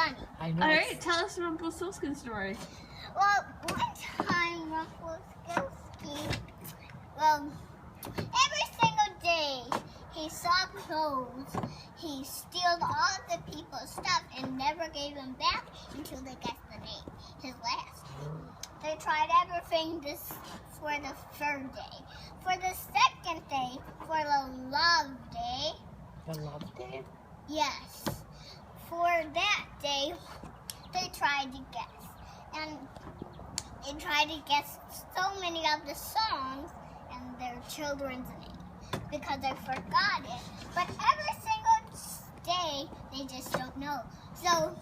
funny. I know. All right, tell us Rumpelstiltskin's story. Well, one time Rumpelstiltskin, every single day he saw clothes, he stealed all the people's stuff and never gave them back until they guessed the name, his last. They tried everything for the third day. For the second day, for the love day. The love day? Yes. For that day, they tried to guess. And they tried to guess so many of the songs and their children's names because they forgot it. But every single day, they just don't know. So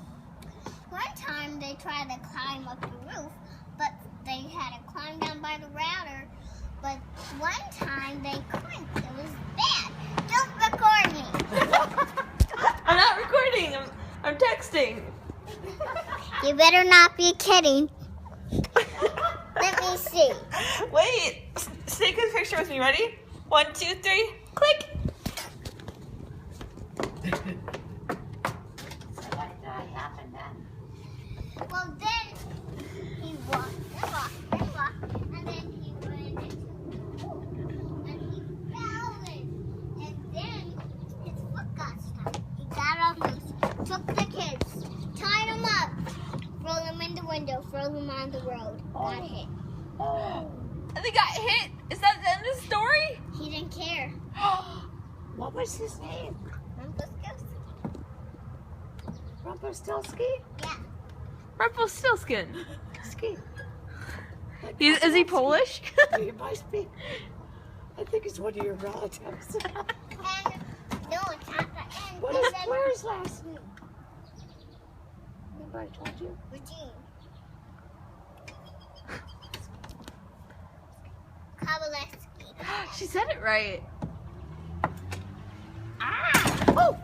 one time they tried to climb up the roof, but they had to climb down by the ladder. But one time they couldn't. It was bad. Don't record me. I'm not recording. I'm texting. You better not be kidding. Let me see. Wait. Take a picture with me. Ready? 1, 2, 3. Click. So what happened then? Well, then he walked and walked and walked, and then he went into the pool, and he fell in. And then his foot got stuck. He got on loose, took the kids, tied them up, rolled them in the window, threw them on the road, got hit. Oh, And they got hit. Is that the end of the story? He didn't care. what was his name? Rumpelstiltskin. Rumpelstiltskin? Yeah. Rumpelstiltskin. Ski. Is he Polish? He must be. I think it's one of your relatives. And no, it's not the end. What He is said, Claire's last name? Anybody told you? Regine. Kowaleski. She said it right. Oh!